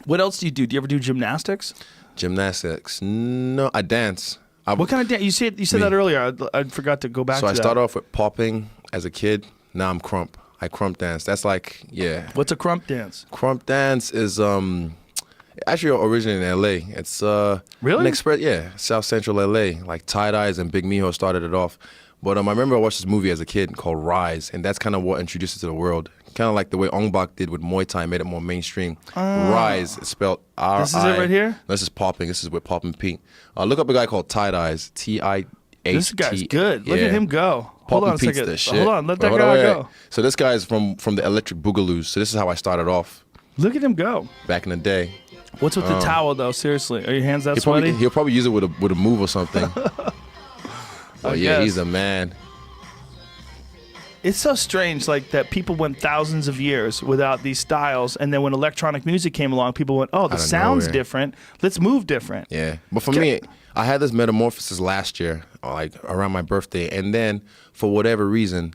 What else do you do? Do you ever do gymnastics? Gymnastics? No, I dance. What kind of dance? You said that earlier. I forgot to go back to that. So I started off with popping as a kid. Now I'm crump. I crump dance. That's like, yeah. What's a crump dance? Crump dance is actually originated in LA. It's really? South Central LA. Like Tie-Dyes and Big Mijo started it off. But I remember I watched this movie as a kid called Rise, and that's kind of what introduced it to the world. Kind of like the way Ong Bak did with Muay Thai, made it more mainstream. Rise, it's spelled R-I. This is it right here? This is popping. This is with Poppin' Pete. Look up a guy called Tie-Dyes, T-I-H-T. This guy's good. Look at him go. Hold on a second. The shit. Hold on, let that guy go. So this guy is from the Electric Boogaloos. So this is how I started off. Look at him go. Back in the day. What's with the towel though? Seriously, are your hands that sweaty? He'll probably use it with a move or something. Oh yeah, he's a man. It's so strange, like that people went thousands of years without these styles, and then when electronic music came along, people went, "Oh, the sound's different. Let's move different." Yeah, but for me, I had this metamorphosis last year, like around my birthday, and then for whatever reason,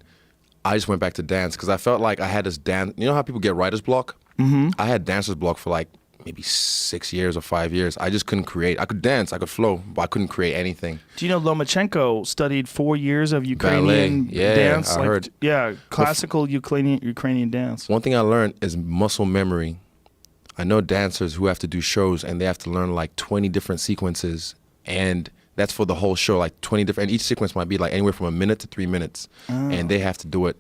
I just went back to dance because I felt like I had this dance. You know how people get writer's block? Mm-hmm. I had dancer's block for like maybe 6 years or 5 years. I just couldn't create. I could dance, I could flow, but I couldn't create anything. Do you know Lomachenko studied 4 years of Ukrainian dance? I heard. Yeah, classical Ukrainian dance. One thing I learned is muscle memory. I know dancers who have to do shows and they have to learn like 20 different sequences, and that's for the whole show, like 20 different, and each sequence might be like anywhere from 1 minute to 3 minutes, and they have to do it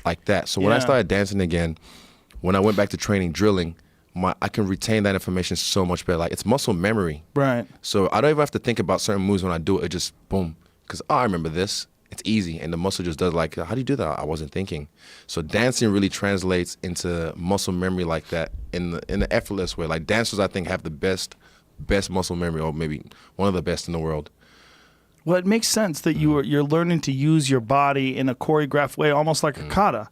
like that. So when I started dancing again, when I went back to training drilling, I can retain that information so much better. Like, it's muscle memory. Right. So I don't even have to think about certain moves when I do it. It just, boom. Because, I remember this. It's easy. And the muscle just does like, how do you do that? I wasn't thinking. So dancing really translates into muscle memory like that in the effortless way. Like, dancers, I think, have the best muscle memory, or maybe one of the best in the world. Well, it makes sense that you're learning to use your body in a choreographed way, almost like a kata.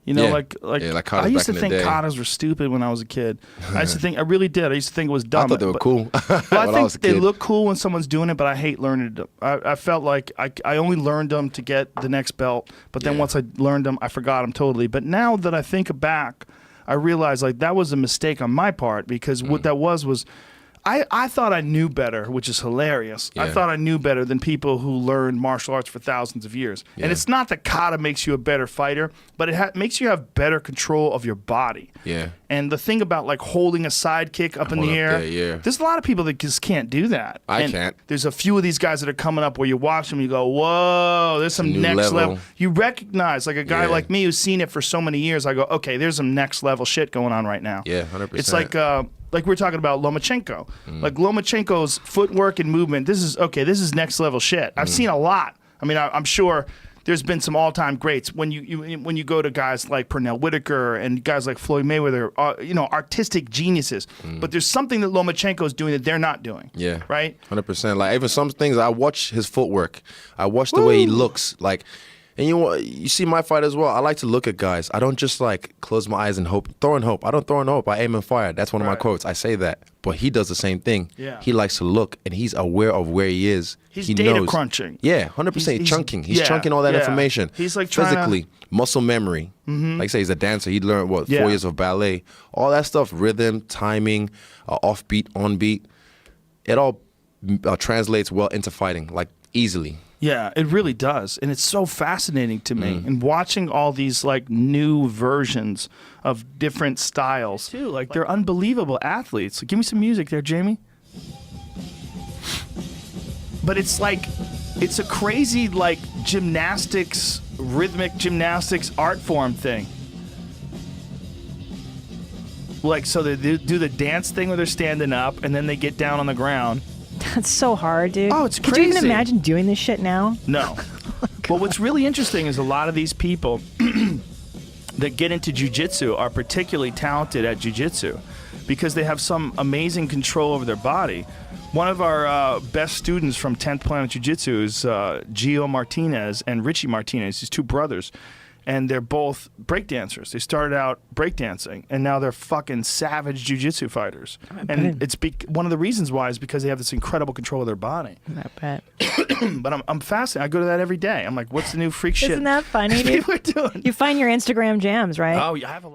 You know, like I used to think katas were stupid when I was a kid. I really did. I used to think it was dumb. I thought they were cool. Well, I think they look cool when someone's doing it, but I hate learning them. I felt like I only learned them to get the next belt, but then once I learned them, I forgot them totally. But now that I think back, I realize like that was a mistake on my part, because what that was I thought I knew better, which is hilarious. I thought I knew better than people who learned martial arts for thousands of years. And it's not that kata makes you a better fighter, but it makes you have better control of your body. Yeah. And the thing about like holding a side kick up in the air, there's a lot of people that just can't do that. I can't. There's a few of these guys that are coming up where you watch them, you go, whoa, there's some next level. You recognize, like a guy like me who's seen it for so many years, I go, okay, there's some next level shit going on right now. Yeah, 100%. It's like we were talking about Lomachenko. Like Lomachenko's footwork and movement, this is next level shit. I've seen a lot. I mean, I'm sure there's been some all-time greats. When you go to guys like Pernell Whitaker and guys like Floyd Mayweather, artistic geniuses. But there's something that Lomachenko's doing that they're not doing. Yeah. Right? 100%. Like, even some things, I watch his footwork. I watch the way he looks. Like, and you see my fight as well. I like to look at guys. I don't just like close my eyes and hope. Throw and hope. I don't throw and hope. I aim and fire. That's one of my quotes. I say that. But he does the same thing. Yeah. He likes to look, and he's aware of where he is. He's data crunching. Yeah, 100%. He's chunking. He's chunking all that information. He's like physically, muscle memory. Like I say, he's a dancer. He learned 4 years of ballet. All that stuff, rhythm, timing, offbeat, on-beat. It all translates well into fighting, like easily. Yeah, it really does. And it's so fascinating to me. And watching all these like new versions of different styles too. Like, they're unbelievable athletes. Give me some music there, Jamie. But it's like, it's a crazy like gymnastics, rhythmic gymnastics art form thing. Like, so they do the dance thing where they're standing up and then they get down on the ground. That's so hard, dude. Oh, it's crazy. Could you even imagine doing this shit now? No. Well, what's really interesting is a lot of these people that get into jiu-jitsu are particularly talented at jiu-jitsu because they have some amazing control over their body. One of our best students from 10th Planet Jiu-Jitsu is Gio Martinez and Richie Martinez, these two brothers. And they're both breakdancers. They started out breakdancing, and now they're fucking savage jiu-jitsu fighters. And it's one of the reasons why is because they have this incredible control of their body. I bet. But I'm fascinated. I go to that every day. I'm like, what's the new freak shit? Isn't that funny, dude? People are doing? You find your Instagram jams, right? Oh, yeah, I have a lot.